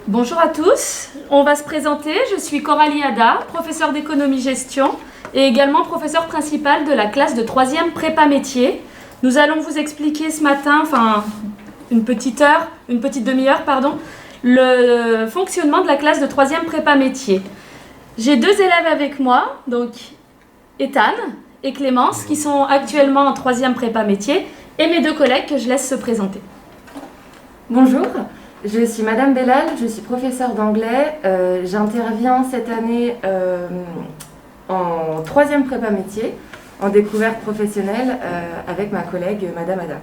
Bonjour à tous, on va se présenter. Je suis Coralie Ada, professeure d'économie-gestion et également professeure principale de la classe de 3e prépa métier. Nous allons vous expliquer ce matin, une petite demi-heure, le fonctionnement de la classe de 3e prépa métier. J'ai deux élèves avec moi, donc Ethan et Clémence, qui sont actuellement en 3e prépa métier, et mes deux collègues que je laisse se présenter. Bonjour, je suis Madame Bellal, je suis professeure d'anglais. J'interviens cette année en 3e prépa métier, en découverte professionnelle, avec ma collègue Madame Ada.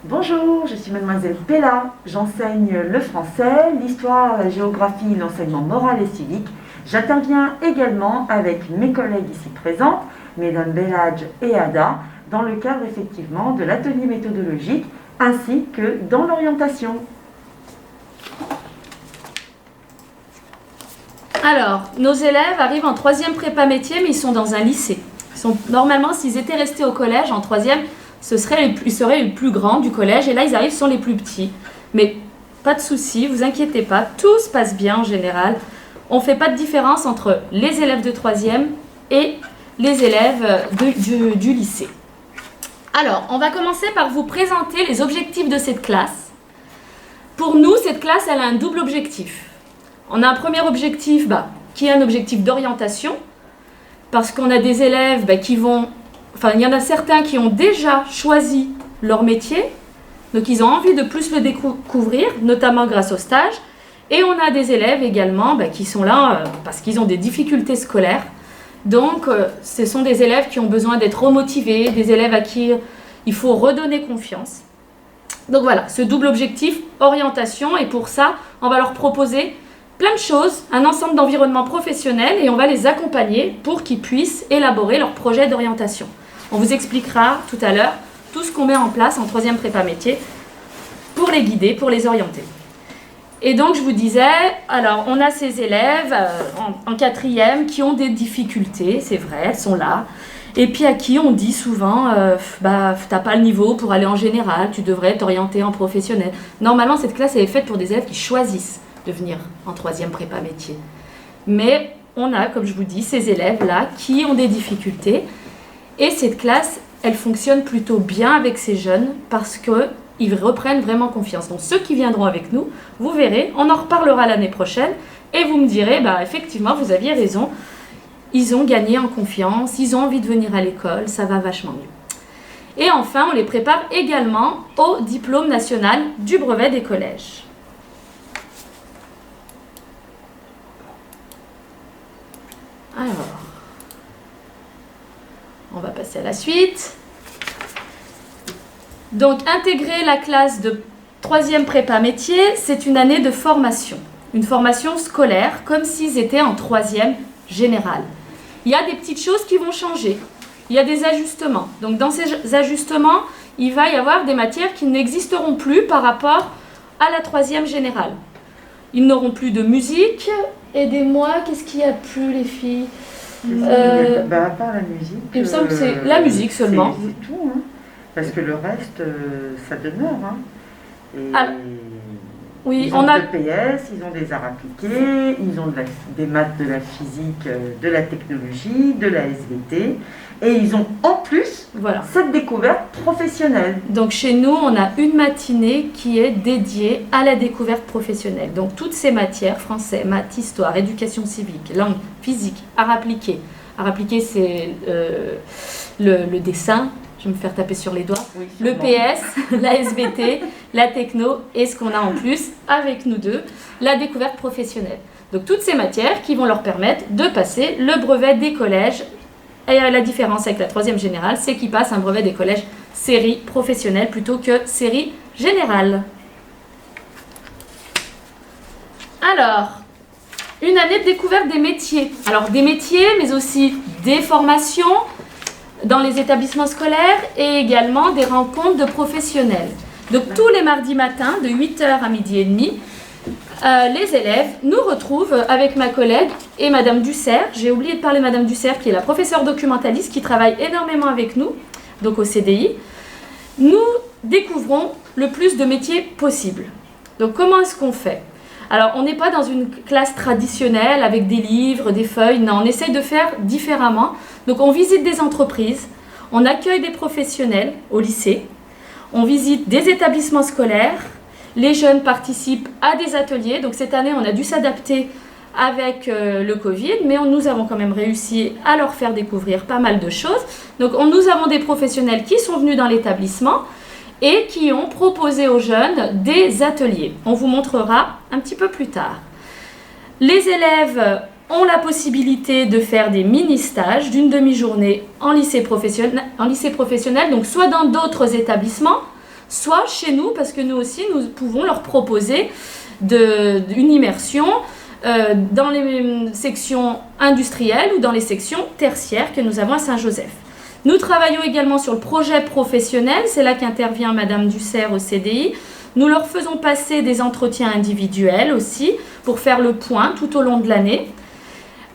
Bonjour, je suis Mademoiselle Pella, j'enseigne le français, l'histoire, la géographie, l'enseignement moral et civique. J'interviens également avec mes collègues ici présentes, Mesdames Bellal et Ada, dans le cadre effectivement de l'atelier méthodologique ainsi que dans l'orientation. Alors, nos élèves arrivent en 3e prépa métier, mais ils sont dans un lycée. Normalement, s'ils étaient restés au collège en 3e, ils seraient les plus grands du collège, et là, ils arrivent, sont les plus petits. Mais pas de souci, vous inquiétez pas, tout se passe bien en général. On ne fait pas de différence entre les élèves de 3e et les élèves du lycée. Alors, on va commencer par vous présenter les objectifs de cette classe. Pour nous, cette classe, elle a un double objectif. On a un premier objectif qui est un objectif d'orientation, parce qu'on a des élèves il y en a certains qui ont déjà choisi leur métier, donc ils ont envie de plus le découvrir, notamment grâce au stage. Et on a des élèves également qui sont là parce qu'ils ont des difficultés scolaires. Donc, ce sont des élèves qui ont besoin d'être remotivés, des élèves à qui il faut redonner confiance. Donc voilà, ce double objectif, orientation, et pour ça, on va leur proposer plein de choses, un ensemble d'environnements professionnels, et on va les accompagner pour qu'ils puissent élaborer leur projet d'orientation. On vous expliquera tout à l'heure tout ce qu'on met en place en 3e prépa métier pour les guider, pour les orienter. Et donc, je vous disais, alors, on a ces élèves en 4e qui ont des difficultés, c'est vrai, elles sont là. Et puis à qui on dit souvent, t'as pas le niveau pour aller en général, tu devrais t'orienter en professionnel. Normalement, cette classe elle est faite pour des élèves qui choisissent de venir en 3e prépa métier. Mais on a, comme je vous dis, ces élèves-là qui ont des difficultés. Et cette classe, elle fonctionne plutôt bien avec ces jeunes parce qu'ils reprennent vraiment confiance. Donc ceux qui viendront avec nous, vous verrez, on en reparlera l'année prochaine et vous me direz, effectivement, vous aviez raison, ils ont gagné en confiance, ils ont envie de venir à l'école, ça va vachement mieux. Et enfin, on les prépare également au diplôme national du brevet des collèges. Alors, on va passer à la suite. Donc, intégrer la classe de 3e prépa métier, c'est une année de formation. Une formation scolaire, comme s'ils étaient en 3e générale. Il y a des petites choses qui vont changer. Il y a des ajustements. Donc, dans ces ajustements, il va y avoir des matières qui n'existeront plus par rapport à la 3e générale. Ils n'auront plus de musique. Aidez-moi, qu'est-ce qu'il n'y a plus, les filles À part la musique. Il me semble que c'est la musique seulement. C'est tout, hein. Parce que le reste, ça demeure. Hein. Et oui, ils ont de PS, ils ont des arts appliqués, ils ont des maths, de la physique, de la technologie, de la SVT. Et ils ont en plus cette découverte professionnelle. Donc chez nous, on a une matinée qui est dédiée à la découverte professionnelle. Donc toutes ces matières, français, maths, histoire, éducation civique, langue, physique, art appliqué. Art appliqué, c'est le dessin. Je vais me faire taper sur les doigts. Oui, le PS, la SVT, la techno et ce qu'on a en plus avec nous deux, la découverte professionnelle. Donc toutes ces matières qui vont leur permettre de passer le brevet des collèges. Et la différence avec la 3e générale, c'est qu'ils passent un brevet des collèges série professionnelle plutôt que série générale. Alors, une année de découverte des métiers. Alors des métiers, mais aussi des formations dans les établissements scolaires et également des rencontres de professionnels. Donc tous les mardis matins, de 8h à 12h30, les élèves nous retrouvent avec ma collègue et Madame Dussert. J'ai oublié de parler de Madame Dussert qui est la professeure documentaliste qui travaille énormément avec nous, donc au CDI. Nous découvrons le plus de métiers possible. Donc comment est-ce qu'on fait ? Alors, on n'est pas dans une classe traditionnelle avec des livres, des feuilles. Non, on essaye de faire différemment. Donc, on visite des entreprises, on accueille des professionnels au lycée, on visite des établissements scolaires. Les jeunes participent à des ateliers. Donc, cette année, on a dû s'adapter avec le Covid, mais nous avons quand même réussi à leur faire découvrir pas mal de choses. Donc, nous avons des professionnels qui sont venus dans l'établissement et qui ont proposé aux jeunes des ateliers. On vous montrera un petit peu plus tard. Les élèves ont la possibilité de faire des mini-stages d'une demi-journée en lycée professionnel, donc soit dans d'autres établissements, soit chez nous, parce que nous aussi, nous pouvons leur proposer une immersion dans les sections industrielles ou dans les sections tertiaires que nous avons à Saint-Joseph. Nous travaillons également sur le projet professionnel, c'est là qu'intervient Madame Dussert au CDI. Nous leur faisons passer des entretiens individuels aussi pour faire le point tout au long de l'année.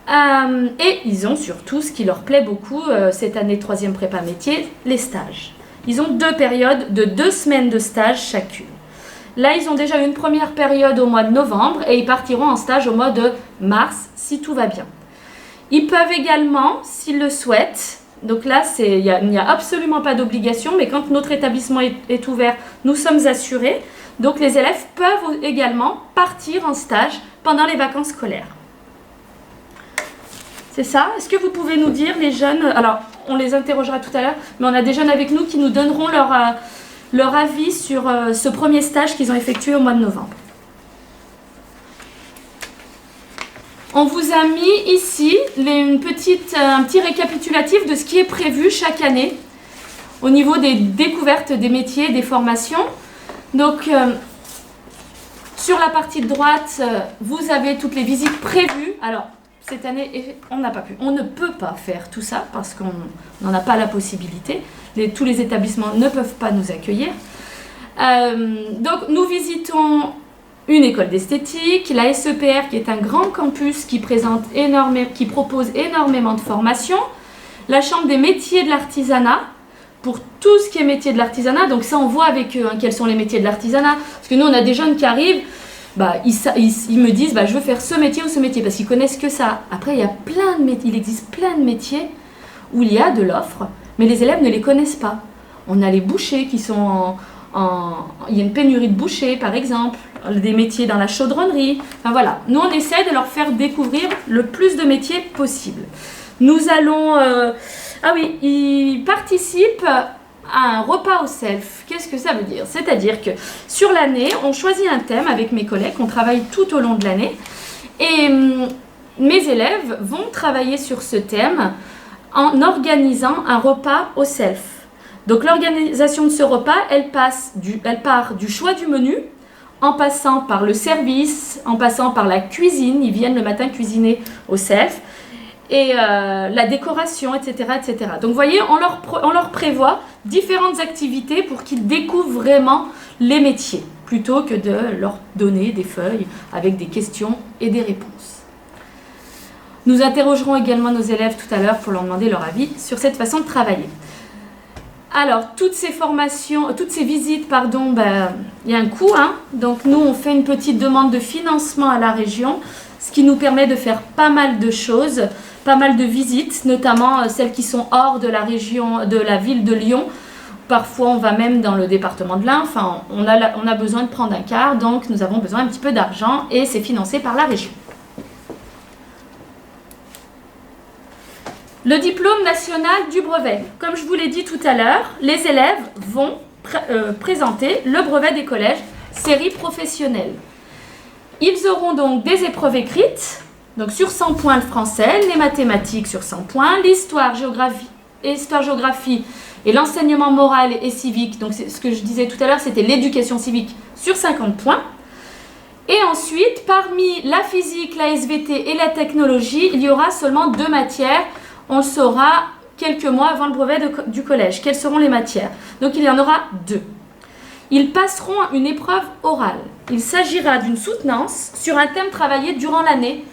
Et ils ont surtout, ce qui leur plaît beaucoup cette année de 3e prépa métier, les stages. Ils ont 2 périodes de 2 semaines de stage chacune. Là, ils ont déjà eu une première période au mois de novembre et ils partiront en stage au mois de mars si tout va bien. Ils peuvent également, s'ils le souhaitent, donc là, il n'y a absolument pas d'obligation, mais quand notre établissement est ouvert, nous sommes assurés. Donc les élèves peuvent également partir en stage pendant les vacances scolaires. C'est ça? Est-ce que vous pouvez nous dire, les jeunes, alors on les interrogera tout à l'heure, mais on a des jeunes avec nous qui nous donneront leur avis sur ce premier stage qu'ils ont effectué au mois de novembre. On vous a mis ici un petit récapitulatif de ce qui est prévu chaque année au niveau des découvertes des métiers, des formations. Donc, sur la partie de droite, vous avez toutes les visites prévues. Alors, cette année, on ne peut pas faire tout ça parce qu'on n'en a pas la possibilité. Tous les établissements ne peuvent pas nous accueillir. Donc, nous visitons une école d'esthétique, la SEPR qui est un grand campus qui propose énormément de formations, la chambre des métiers de l'artisanat, pour tout ce qui est métier de l'artisanat. Donc ça, on voit avec eux quels sont les métiers de l'artisanat. Parce que nous, on a des jeunes qui arrivent, ils me disent je veux faire ce métier ou ce métier, parce qu'ils connaissent que ça. Après, il existe plein de métiers où il y a de l'offre, mais les élèves ne les connaissent pas. On a les bouchers qui sont il y a une pénurie de bouchers, par exemple, des métiers dans la chaudronnerie. Enfin voilà, nous on essaie de leur faire découvrir le plus de métiers possible. Nous allons... ils participent à un repas au self. Qu'est-ce que ça veut dire? C'est-à-dire que sur l'année, on choisit un thème avec mes collègues, on travaille tout au long de l'année, et mes élèves vont travailler sur ce thème en organisant un repas au self. Donc l'organisation de ce repas, elle part du choix du menu, en passant par le service, en passant par la cuisine, ils viennent le matin cuisiner au self, et la décoration, etc., etc. Donc vous voyez, on leur prévoit différentes activités pour qu'ils découvrent vraiment les métiers, plutôt que de leur donner des feuilles avec des questions et des réponses. Nous interrogerons également nos élèves tout à l'heure pour leur demander leur avis sur cette façon de travailler. Alors, toutes ces visites, il y a un coût. Donc, nous, on fait une petite demande de financement à la région, ce qui nous permet de faire pas mal de choses, pas mal de visites, notamment celles qui sont hors de la région, de la ville de Lyon. Parfois, on va même dans le département de l'Ain. Enfin, on a besoin de prendre un car, donc nous avons besoin un petit peu d'argent et c'est financé par la région. Le diplôme national du brevet. Comme je vous l'ai dit tout à l'heure, les élèves vont présenter le brevet des collèges, série professionnelle. Ils auront donc des épreuves écrites, donc sur 100 points le français, les mathématiques sur 100 points, l'histoire, géographie et l'enseignement moral et civique, donc c'est ce que je disais tout à l'heure, c'était l'éducation civique sur 50 points. Et ensuite, parmi la physique, la SVT et la technologie, il y aura seulement 2 matières. On le saura quelques mois avant le brevet du collège. Quelles seront les matières? Donc il y en aura 2. Ils passeront une épreuve orale. Il s'agira d'une soutenance sur un thème travaillé durant l'année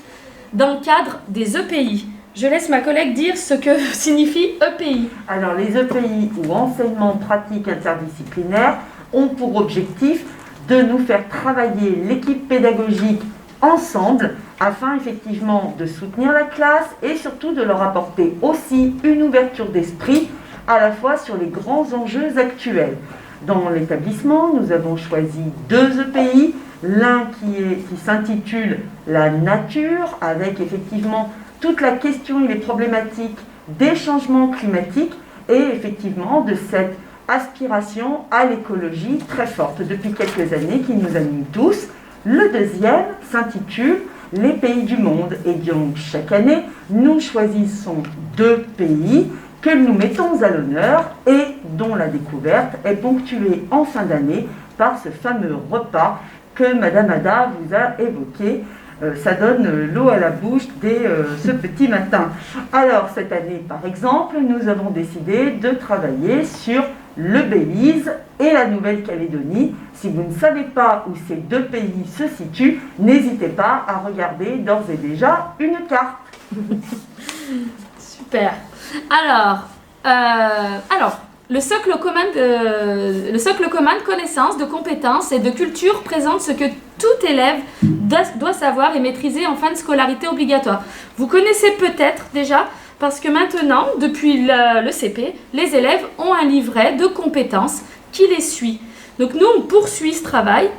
dans le cadre des EPI. Je laisse ma collègue dire ce que signifie EPI. Alors les EPI ou enseignements pratiques interdisciplinaires ont pour objectif de nous faire travailler l'équipe pédagogique ensemble afin effectivement de soutenir la classe et surtout de leur apporter aussi une ouverture d'esprit à la fois sur les grands enjeux actuels. Dans l'établissement, nous avons choisi 2 EPI, l'un qui s'intitule La nature, avec effectivement toute la question et les problématiques des changements climatiques et effectivement de cette aspiration à l'écologie très forte depuis quelques années qui nous anime tous. Le deuxième s'intitule Les pays du monde et donc chaque année nous choisissons 2 pays que nous mettons à l'honneur et dont la découverte est ponctuée en fin d'année par ce fameux repas que Madame Ada vous a évoqué. Ça donne l'eau à la bouche dès ce petit matin. Alors cette année par exemple, nous avons décidé de travailler sur le Belize et la Nouvelle-Calédonie. Si vous ne savez pas où ces 2 pays se situent, n'hésitez pas à regarder d'ores et déjà une carte. Super. Alors, le socle commun de connaissances, de compétences et de culture présente ce que tout élève doit savoir et maîtriser en fin de scolarité obligatoire. Vous connaissez peut-être déjà, parce que maintenant, depuis le CP, les élèves ont un livret de compétences qui les suit. Donc nous, on poursuit ce travail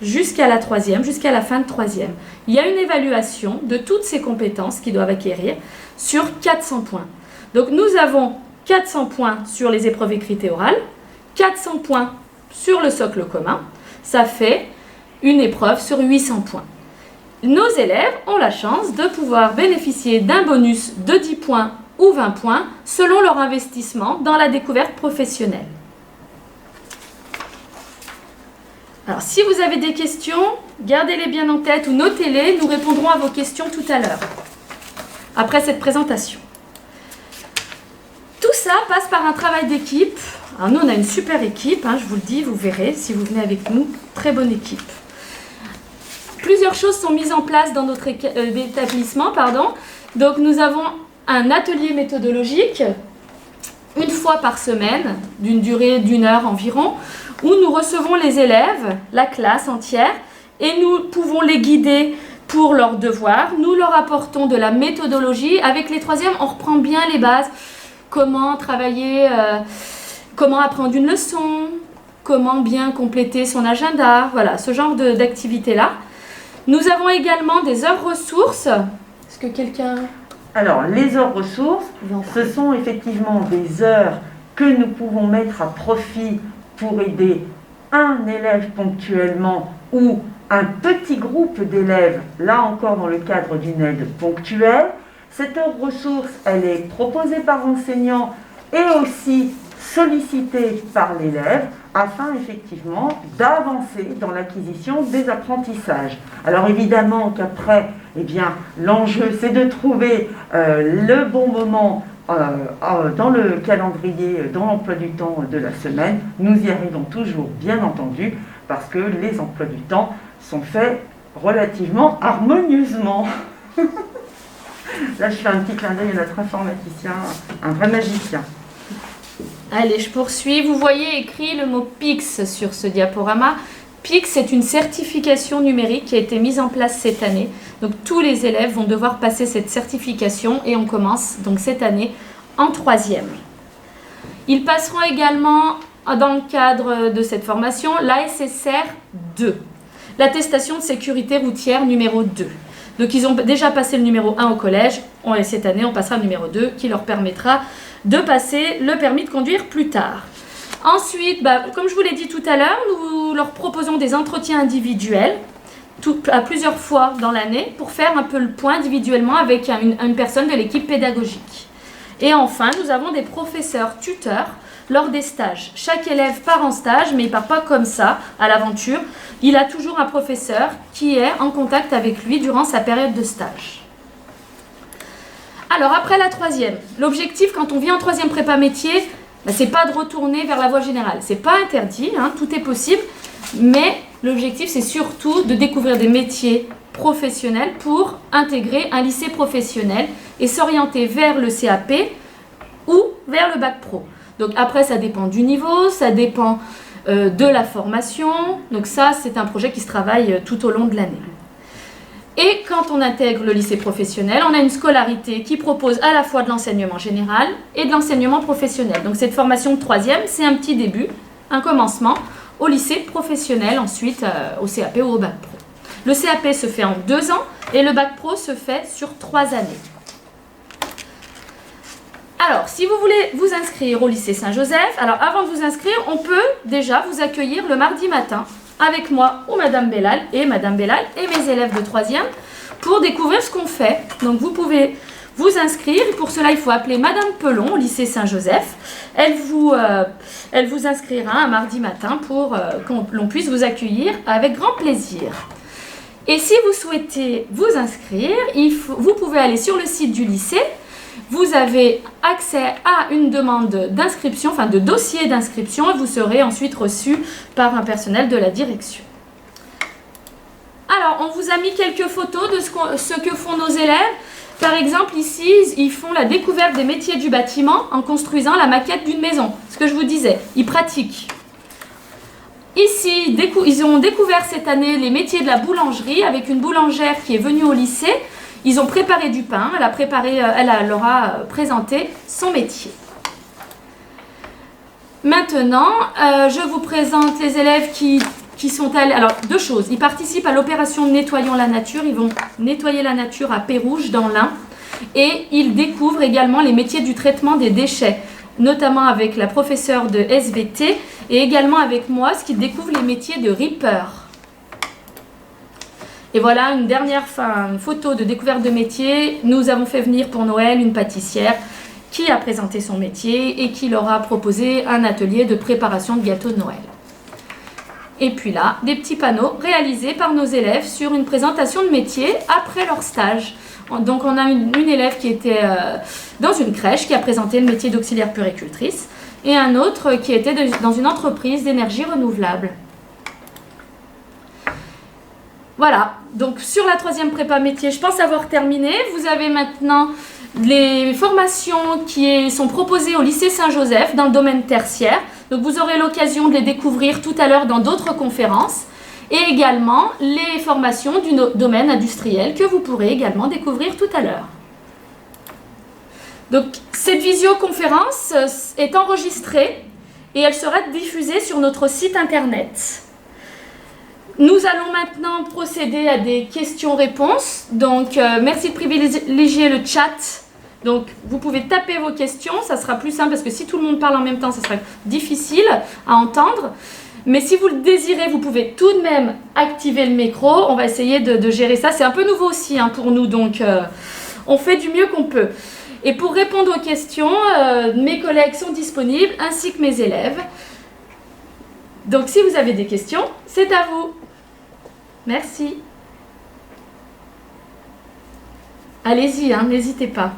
jusqu'à la 3e, jusqu'à la fin de 3e. Il y a une évaluation de toutes ces compétences qu'ils doivent acquérir sur 400 points. Donc nous avons 400 points sur les épreuves écrites et orales, 400 points sur le socle commun. Ça fait une épreuve sur 800 points. Nos élèves ont la chance de pouvoir bénéficier d'un bonus de 10 points ou 20 points selon leur investissement dans la découverte professionnelle. Alors, si vous avez des questions, gardez-les bien en tête ou notez-les. Nous répondrons à vos questions tout à l'heure, après cette présentation. Tout ça passe par un travail d'équipe. Alors, nous, on a une super équipe, je vous le dis, vous verrez si vous venez avec nous. Très bonne équipe. Plusieurs choses sont mises en place dans notre établissement. Donc, nous avons un atelier méthodologique, une fois par semaine, d'une durée d'1 heure environ, où nous recevons les élèves, la classe entière, et nous pouvons les guider pour leurs devoirs. Nous leur apportons de la méthodologie. Avec les 3e, on reprend bien les bases. Comment travailler, comment apprendre une leçon, comment bien compléter son agenda, voilà, ce genre d'activité-là. Nous avons également des heures ressources. Est-ce que quelqu'un... Alors, les heures ressources, ce sont effectivement des heures que nous pouvons mettre à profit pour aider un élève ponctuellement ou un petit groupe d'élèves, là encore dans le cadre d'une aide ponctuelle. Cette heure ressource, elle est proposée par l'enseignant et aussi sollicitée par l'élève afin effectivement d'avancer dans l'acquisition des apprentissages. Alors évidemment qu'après, l'enjeu c'est de trouver le bon moment dans le calendrier, dans l'emploi du temps de la semaine. Nous y arrivons toujours, bien entendu, parce que les emplois du temps sont faits relativement harmonieusement. Là, je fais un petit clin d'œil à notre informaticien, un vrai magicien. Allez, je poursuis. Vous voyez écrit le mot PIX sur ce diaporama. PIX, c'est une certification numérique qui a été mise en place cette année. Donc, tous les élèves vont devoir passer cette certification et on commence donc cette année en 3e. Ils passeront également, dans le cadre de cette formation, l'ASSR 2, l'attestation de sécurité routière numéro 2. Donc, ils ont déjà passé le numéro 1 au collège. Et cette année, on passera le numéro 2 qui leur permettra de passer le permis de conduire plus tard. Ensuite, comme je vous l'ai dit tout à l'heure, nous leur proposons des entretiens individuels à plusieurs fois dans l'année pour faire un peu le point individuellement avec une personne de l'équipe pédagogique. Et enfin, nous avons des professeurs tuteurs lors des stages. Chaque élève part en stage, mais il ne part pas comme ça, à l'aventure. Il a toujours un professeur qui est en contact avec lui durant sa période de stage. Alors, après la 3e, l'objectif quand on vient en 3e prépa métier, c'est pas de retourner vers la voie générale. C'est pas interdit, tout est possible, mais l'objectif c'est surtout de découvrir des métiers professionnels pour intégrer un lycée professionnel et s'orienter vers le CAP ou vers le bac pro. Donc après, ça dépend du niveau, ça dépend de la formation. Donc ça, c'est un projet qui se travaille tout au long de l'année. Et quand on intègre le lycée professionnel, on a une scolarité qui propose à la fois de l'enseignement général et de l'enseignement professionnel. Donc cette formation de troisième, c'est un petit début, un commencement au lycée professionnel, ensuite au CAP ou au bac pro. Le CAP se fait en 2 ans et le bac pro se fait sur 3 années. Alors, si vous voulez vous inscrire au lycée Saint-Joseph, alors avant de vous inscrire, on peut déjà vous accueillir le mardi matin avec moi ou Madame Bellal et mes élèves de 3e pour découvrir ce qu'on fait. Donc vous pouvez vous inscrire. Pour cela, il faut appeler Madame Pelon au lycée Saint-Joseph. Elle vous inscrira un mardi matin pour l'on puisse vous accueillir avec grand plaisir. Et si vous souhaitez vous inscrire, vous pouvez aller sur le site du lycée. Vous avez accès à une demande d'inscription, enfin de dossier d'inscription, et vous serez ensuite reçu par un personnel de la direction. Alors, on vous a mis quelques photos de ce que font nos élèves. Par exemple, ici, ils font la découverte des métiers du bâtiment en construisant la maquette d'une maison. Ce que je vous disais, ils pratiquent. Ici, ils ont découvert cette année les métiers de la boulangerie avec une boulangère qui est venue au lycée. Ils ont préparé du pain, elle leur a présenté son métier. Maintenant, je vous présente les élèves qui sont allés... Alors, 2 choses. Ils participent à l'opération Nettoyons la nature. Ils vont nettoyer la nature à Pérouge, dans l'Ain. Et ils découvrent également les métiers du traitement des déchets, notamment avec la professeure de SVT et également avec moi, ce qui découvre les métiers de ripper. Et voilà une dernière photo de découverte de métier. Nous avons fait venir pour Noël une pâtissière qui a présenté son métier et qui leur a proposé un atelier de préparation de gâteaux de Noël. Et puis là, des petits panneaux réalisés par nos élèves sur une présentation de métier après leur stage. Donc on a une élève qui était dans une crèche qui a présenté le métier d'auxiliaire puéricultrice et un autre qui était dans une entreprise d'énergie renouvelable. Voilà, donc sur la 3e prépa métier, je pense avoir terminé. Vous avez maintenant les formations qui sont proposées au lycée Saint-Joseph dans le domaine tertiaire. Donc vous aurez l'occasion de les découvrir tout à l'heure dans d'autres conférences. Et également les formations du domaine industriel que vous pourrez également découvrir tout à l'heure. Donc cette visioconférence est enregistrée et elle sera diffusée sur notre site internet. Nous allons maintenant procéder à des questions-réponses. Donc, merci de privilégier le chat. Donc, vous pouvez taper vos questions. Ça sera plus simple parce que si tout le monde parle en même temps, ça sera difficile à entendre. Mais si vous le désirez, vous pouvez tout de même activer le micro. On va essayer de gérer ça. C'est un peu nouveau aussi pour nous. Donc, on fait du mieux qu'on peut. Et pour répondre aux questions, mes collègues sont disponibles ainsi que mes élèves. Donc, si vous avez des questions, c'est à vous. Merci. Allez-y, n'hésitez pas.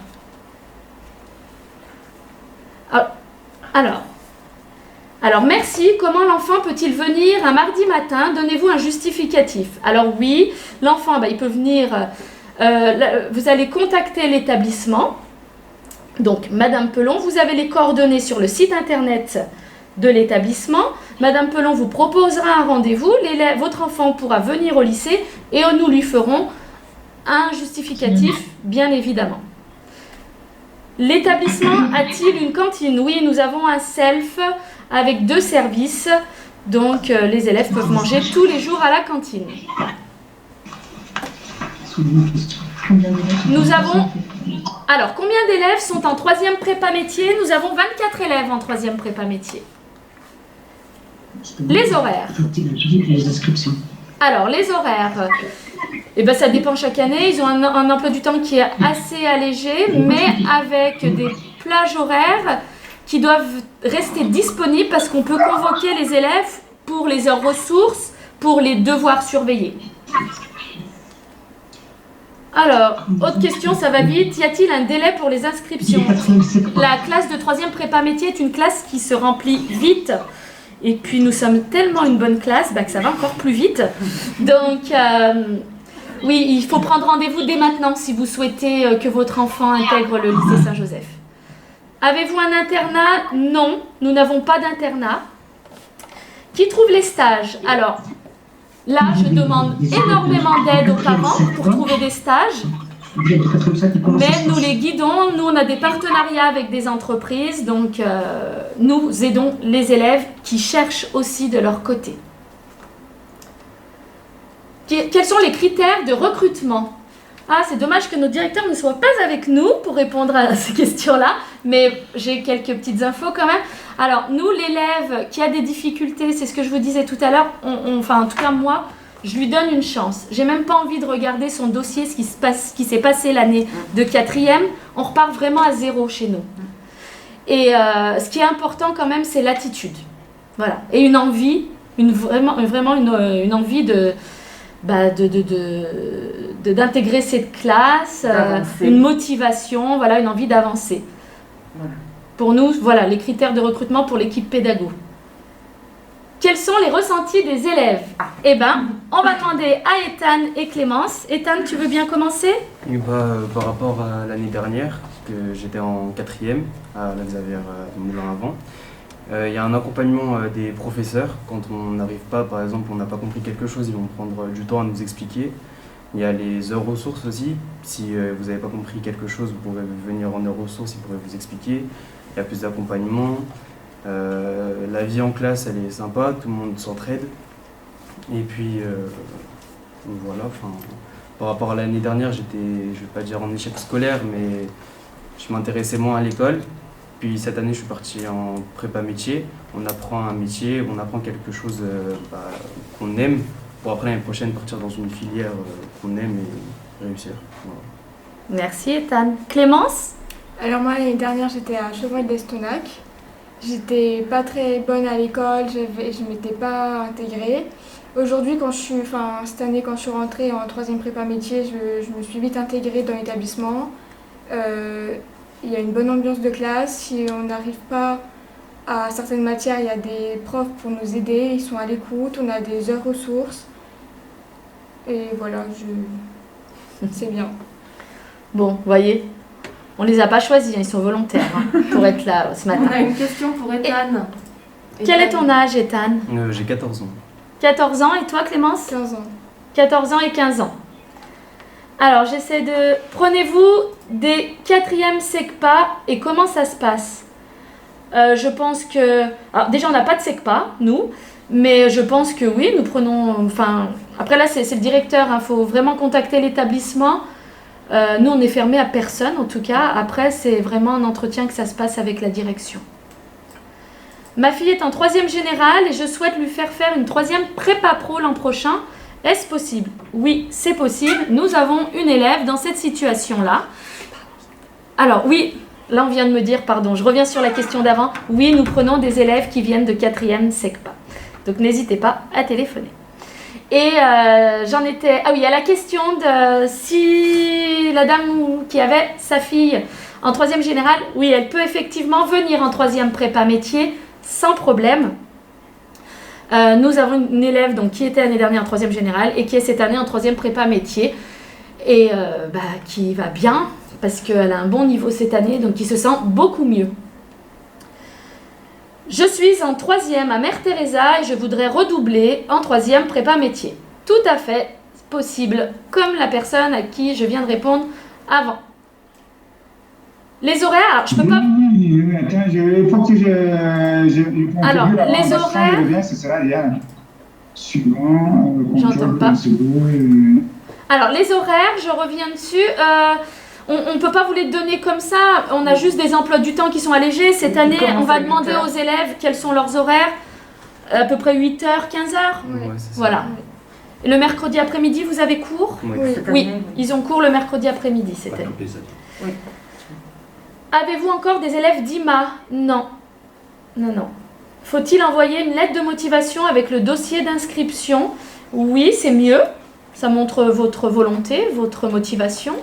Alors, merci. Comment l'enfant peut-il venir un mardi matin? Donnez-vous un justificatif. Alors oui, l'enfant, il peut venir... vous allez contacter l'établissement. Donc, Madame Pelon, vous avez les coordonnées sur le site internet de l'établissement. Madame Pelon vous proposera un rendez-vous. Votre enfant pourra venir au lycée et nous lui ferons un justificatif, bien évidemment. L'établissement a-t-il une cantine? Oui, nous avons un self avec 2 services. Donc, les élèves peuvent manger tous les jours à la cantine. Nous avons... Alors, combien d'élèves sont en 3e prépa métier? Nous avons 24 élèves en 3e prépa métier. Les horaires. Alors, les horaires, ça dépend chaque année. Ils ont un emploi du temps qui est assez allégé, mais avec des plages horaires qui doivent rester disponibles parce qu'on peut convoquer les élèves pour les heures ressources, pour les devoirs surveillés. Alors, autre question, ça va vite. Y a-t-il un délai pour les inscriptions? La classe de 3e prépa métier est une classe qui se remplit vite. Et puis, nous sommes tellement une bonne classe que ça va encore plus vite. Donc, oui, il faut prendre rendez-vous dès maintenant si vous souhaitez que votre enfant intègre le lycée Saint-Joseph. Avez-vous un internat? Non, nous n'avons pas d'internat. Qui trouve les stages? Alors, là, je demande énormément d'aide aux parents pour trouver des stages. Mais nous les guidons, nous on a des partenariats avec des entreprises, donc nous aidons les élèves qui cherchent aussi de leur côté. Quels sont les critères de recrutement? Ah, c'est dommage que nos directeurs ne soient pas avec nous pour répondre à ces questions-là, mais j'ai quelques petites infos quand même. Alors, nous, l'élève qui a des difficultés, c'est ce que je vous disais tout à l'heure, enfin en tout cas moi, je lui donne une chance. J'ai même pas envie de regarder son dossier, ce qui s'est passé l'année de 4e. On repart vraiment à zéro chez nous. Et ce qui est important quand même, c'est l'attitude. Voilà. Et une envie, vraiment une envie d'intégrer cette classe, une motivation, voilà, une envie d'avancer. Voilà. Pour nous, voilà les critères de recrutement pour l'équipe pédago. Quels sont les ressentis des élèves? Eh bien, on va demander à Ethan et Clémence. Ethan, tu veux bien commencer? Par rapport à l'année dernière, que j'étais en 4e à la Xavier Moulin-Avant, il y a un accompagnement des professeurs. Quand on n'arrive pas, par exemple, on n'a pas compris quelque chose, ils vont prendre du temps à nous expliquer. Il y a les heures ressources aussi. Si vous n'avez pas compris quelque chose, vous pouvez venir en heures ressources, ils pourraient vous expliquer. Il y a plus d'accompagnement. La vie en classe, elle est sympa, tout le monde s'entraide. Et puis, voilà, par rapport à l'année dernière, j'étais, je vais pas dire en échec scolaire, mais je m'intéressais moins à l'école. Puis cette année, je suis parti en prépa métier. On apprend un métier, on apprend quelque chose qu'on aime, pour après l'année prochaine partir dans une filière qu'on aime et réussir. Voilà. Merci Ethan. Clémence? Alors moi, l'année dernière, j'étais à Chevreuil-d'Estonac. J'étais pas très bonne à l'école, je m'étais pas intégrée. Aujourd'hui, cette année, quand je suis rentrée en 3e prépa métier, je me suis vite intégrée dans l'établissement. Il y a une bonne ambiance de classe. Si on n'arrive pas à certaines matières, il y a des profs pour nous aider, ils sont à l'écoute, on a des heures ressources. Et voilà, c'est bien. Bon, vous voyez, on les a pas choisis, ils sont volontaires pour être là ce matin. On a une question pour Ethan. Quel est ton âge, Ethan? J'ai 14 ans. 14 ans, et toi Clémence? 15 ans. 14 ans et 15 ans. Alors, j'essaie de... Prenez-vous des 4e SECPA et comment ça se passe? Je pense que... Alors, déjà, on n'a pas de SECPA, nous, mais je pense que oui, nous prenons... Enfin, après là, c'est le directeur, il faut vraiment contacter l'établissement. Nous, on est fermé à personne, en tout cas. Après, c'est vraiment un entretien que ça se passe avec la direction. Ma fille est en 3e générale et je souhaite lui faire une 3e prépa pro l'an prochain. Est-ce possible? Oui, c'est possible. Nous avons une élève dans cette situation-là. Alors oui, là on vient de me dire, pardon, je reviens sur la question d'avant. Oui, nous prenons des élèves qui viennent de 4e SECPA. Donc n'hésitez pas à téléphoner. Et j'en étais... Ah oui, à la question de si la dame qui avait sa fille en 3e générale, oui, elle peut effectivement venir en 3e prépa métier sans problème. Nous avons une élève donc, qui était l'année dernière en 3e générale et qui est cette année en 3e prépa métier et qui va bien parce qu'elle a un bon niveau cette année, donc qui se sent beaucoup mieux. Je suis en 3e à Mère Teresa et je voudrais redoubler en 3e prépa métier. Tout à fait possible, comme la personne à qui je viens de répondre avant. Les horaires, alors je peux pas... Attends, il faut que je alors, les horaires... Ce sera bien. Suivant... J'entends pas. Alors, les horaires, je reviens dessus. On ne peut pas vous les donner comme ça. On a juste des emplois du temps qui sont allégés. Cette année, on va demander aux élèves quels sont leurs horaires. À peu près 8h, 15h. Ouais, c'est ça. Voilà. Et le mercredi après-midi, vous avez cours? Oui, ils ont cours le mercredi après-midi cette année. Oui. Avez-vous encore des élèves d'IMA? Non. Non. Faut-il envoyer une lettre de motivation avec le dossier d'inscription? Oui, c'est mieux. Ça montre votre volonté, votre motivation.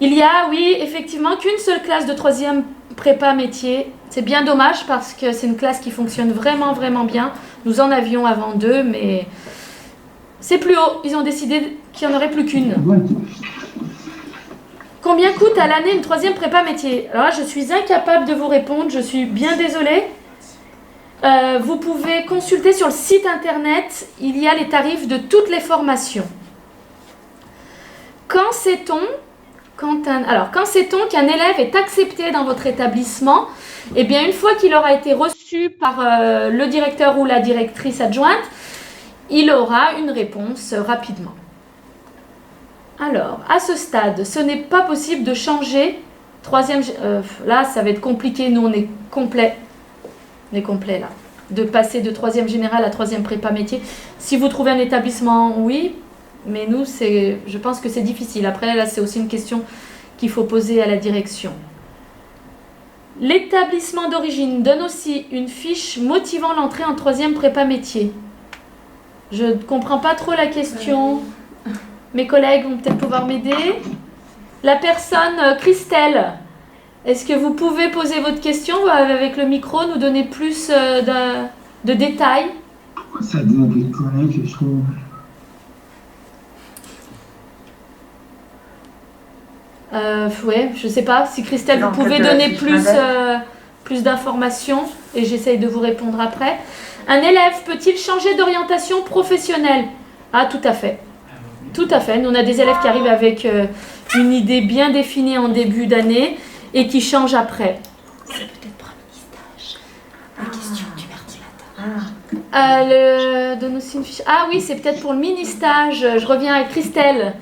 Il y a, oui, effectivement, qu'une seule classe de 3e prépa métier. C'est bien dommage parce que c'est une classe qui fonctionne vraiment, vraiment bien. Nous en avions avant 2, mais c'est plus haut. Ils ont décidé qu'il n'y en aurait plus qu'une. Combien coûte à l'année une 3e prépa métier? Alors là, je suis incapable de vous répondre. Je suis bien désolée. Vous pouvez consulter sur le site internet, il y a les tarifs de toutes les formations. Quand sait-on qu'un élève est accepté dans votre établissement? Eh bien, une fois qu'il aura été reçu par le directeur ou la directrice adjointe, il aura une réponse rapidement. Alors, à ce stade, ce n'est pas possible de changer. Là, ça va être compliqué. Nous, on est complet. On est complet, là. De passer de 3e général à 3e prépa métier. Si vous trouvez un établissement, oui. Mais nous, je pense que c'est difficile. Après, là, c'est aussi une question qu'il faut poser à la direction. L'établissement d'origine donne aussi une fiche motivant l'entrée en 3e prépa métier. Je ne comprends pas trop la question. Mes collègues vont peut-être pouvoir m'aider. La personne, Christelle, est-ce que vous pouvez poser votre question avec le micro, nous donner plus de détails? Ça doit être correct, je trouve. Ouais, je ne sais pas. Si Christelle, vous pouvez donner plus d'informations et j'essaye de vous répondre après. Un élève peut-il changer d'orientation professionnelle? Ah, tout à fait. Tout à fait. Nous, on a des élèves qui arrivent avec une idée bien définie en début d'année et qui changent après. C'est peut-être pour un mini-stage. La question du ventilateur. Donne aussi une fiche. Ah oui, c'est peut-être pour le mini-stage. Je reviens avec Christelle.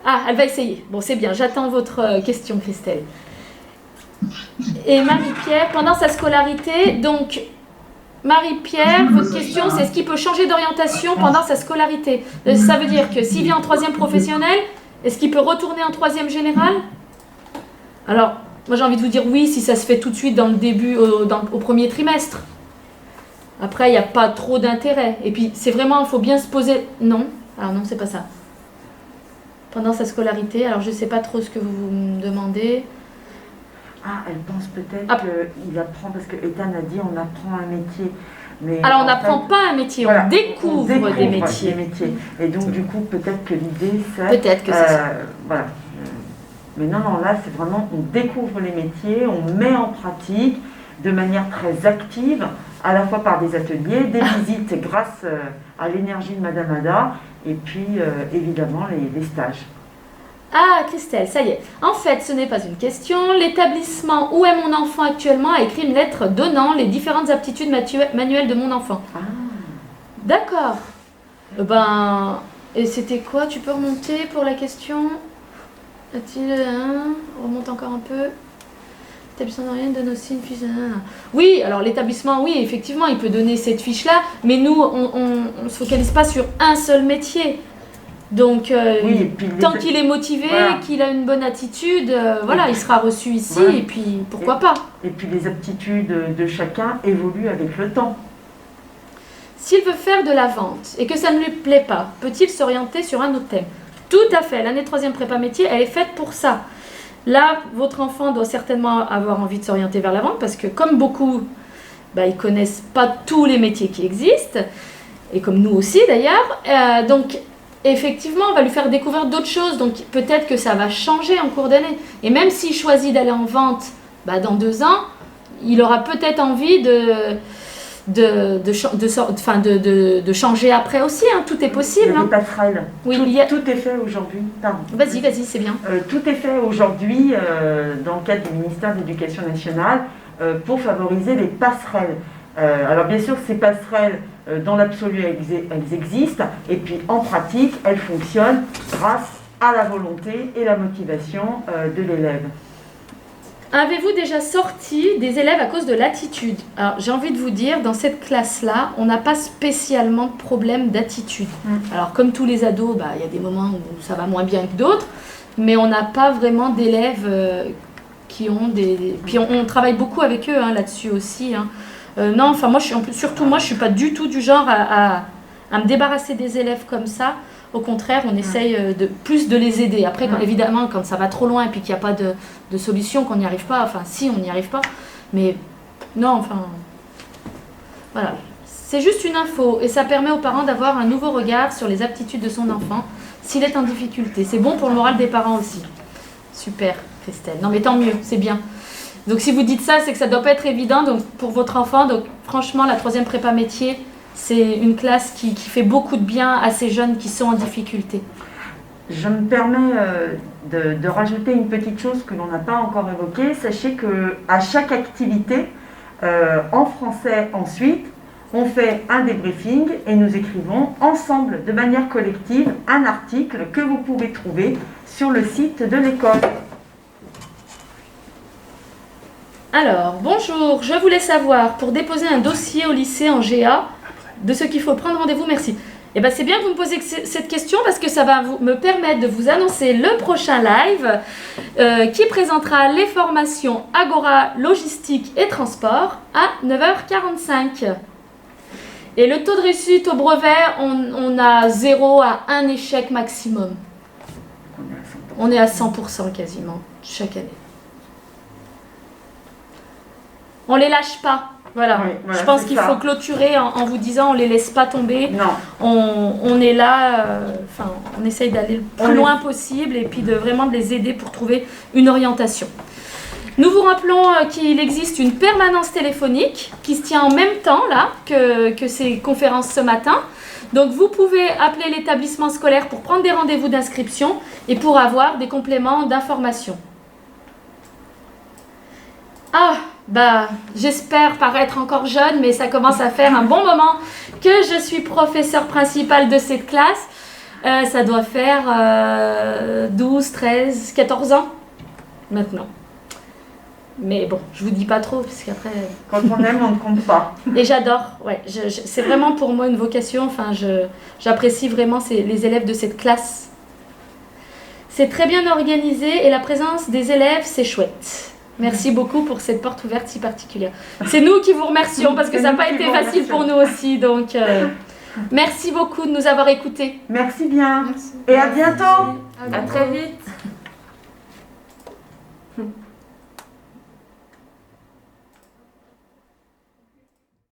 Ah, elle va essayer. Bon, c'est bien. J'attends votre question, Christelle. Et Marie-Pierre, pendant sa scolarité, donc... Marie-Pierre, votre question, c'est est-ce qu'il peut changer d'orientation pendant sa scolarité? Ça veut dire que s'il vient en 3e professionnel, est-ce qu'il peut retourner en 3e général? Alors, moi j'ai envie de vous dire oui, si ça se fait tout de suite dans le début, au premier trimestre. Après, il n'y a pas trop d'intérêt. Et puis, c'est vraiment, il faut bien se poser... Non, alors non, c'est pas ça. Pendant sa scolarité, alors je ne sais pas trop ce que vous me demandez. Ah, elle pense peut-être qu'il apprend, parce que Ethan a dit on apprend un métier. Mais alors, on n'apprend pas un métier, voilà, on découvre des métiers. Et donc, du coup, peut-être que l'idée, c'est... Peut-être que c'est ça. Voilà. Mais non, là, c'est vraiment, on découvre les métiers, on met en pratique de manière très active, à la fois par des ateliers, des visites grâce à l'énergie de Madame Ada, et puis, évidemment, les stages. Ah, Christelle, ça y est. En fait, ce n'est pas une question. L'établissement où est mon enfant actuellement a écrit une lettre donnant les différentes aptitudes manuelles de mon enfant. Ah. D'accord. Et c'était quoi? Tu peux remonter pour la question? Remonte encore un peu. L'établissement d'origine donne aussi une fiche. Oui, alors l'établissement, oui, effectivement, il peut donner cette fiche-là, mais nous, on ne se focalise pas sur un seul métier. Donc, tant qu'il est motivé, voilà, qu'il a une bonne attitude, voilà, il sera reçu ici, ouais, et puis pourquoi pas. Et puis les aptitudes de chacun évoluent avec le temps. S'il veut faire de la vente et que ça ne lui plaît pas, peut-il s'orienter sur un autre thème? Tout à fait, l'année 3e prépa métier, elle est faite pour ça. Là, votre enfant doit certainement avoir envie de s'orienter vers la vente parce que comme beaucoup, ils ne connaissent pas tous les métiers qui existent, et comme nous aussi d'ailleurs, donc... Effectivement, on va lui faire découvrir d'autres choses, donc peut-être que ça va changer en cours d'année. Et même s'il choisit d'aller en vente dans 2 ans, il aura peut-être envie de changer après aussi, hein. Tout est possible. Il y a des passerelles. Oui, tout est fait aujourd'hui. Vas-y, c'est bien. Tout est fait aujourd'hui dans le cadre du ministère de l'Éducation nationale pour favoriser les passerelles. Alors bien sûr, ces passerelles, dans l'absolu, elles existent, et puis en pratique, elles fonctionnent grâce à la volonté et la motivation de l'élève. Avez-vous déjà sorti des élèves à cause de l'attitude? Alors j'ai envie de vous dire, dans cette classe-là, on n'a pas spécialement de problème d'attitude. Alors comme tous les ados, il y a des moments où ça va moins bien que d'autres, mais on n'a pas vraiment d'élèves qui ont des... Puis on travaille beaucoup avec eux là-dessus aussi, hein. Non, enfin moi, je suis pas du tout du genre à me débarrasser des élèves comme ça. Au contraire, on essaye plus de les aider. Après, évidemment, quand ça va trop loin et puis qu'il n'y a pas de solution, qu'on n'y arrive pas, enfin si, on n'y arrive pas. Mais non, enfin, voilà. C'est juste une info et ça permet aux parents d'avoir un nouveau regard sur les aptitudes de son enfant s'il est en difficulté. C'est bon pour le moral des parents aussi. Super, Christelle. Non mais tant mieux, c'est bien. Donc si vous dites ça, c'est que ça ne doit pas être évident donc, pour votre enfant. Donc franchement, la 3e prépa métier, c'est une classe qui fait beaucoup de bien à ces jeunes qui sont en difficulté. Je me permets de rajouter une petite chose que l'on n'a pas encore évoquée. Sachez qu'à chaque activité, en français ensuite, on fait un débriefing et nous écrivons ensemble, de manière collective, un article que vous pouvez trouver sur le site de l'école. Alors, bonjour, je voulais savoir, pour déposer un dossier au lycée en GA, de ce qu'il faut prendre rendez-vous, merci. Eh bien, c'est bien que vous me posiez cette question parce que ça va me permettre de vous annoncer le prochain live qui présentera les formations Agora, logistique et transport à 9h45. Et le taux de réussite au brevet, on a 0 à 1 échec maximum. On est à 100% quasiment chaque année. On les lâche pas. Voilà. Oui, voilà, je pense c'est qu'il ça. faut clôturer en vous disant on les laisse pas tomber. Non. On est là, on essaye d'aller le plus loin possible et puis de vraiment de les aider pour trouver une orientation. Nous vous rappelons qu'il existe une permanence téléphonique qui se tient en même temps là que ces conférences ce matin. Donc vous pouvez appeler l'établissement scolaire pour prendre des rendez-vous d'inscription et pour avoir des compléments d'information. Ah, j'espère paraître encore jeune, mais ça commence à faire un bon moment que je suis professeure principale de cette classe. Ça doit faire 12, 13, 14 ans maintenant. Mais bon, je vous dis pas trop, parce qu'après... Quand on aime, on ne compte pas. Et j'adore, ouais. C'est vraiment pour moi une vocation. Enfin, j'apprécie vraiment les élèves de cette classe. C'est très bien organisé et la présence des élèves, c'est chouette. Merci beaucoup pour cette porte ouverte si particulière. C'est nous qui vous remercions parce que ça n'a pas été facile pour nous aussi. Donc, merci beaucoup de nous avoir écoutés. Merci bien. Merci. Et à bientôt. À très vite.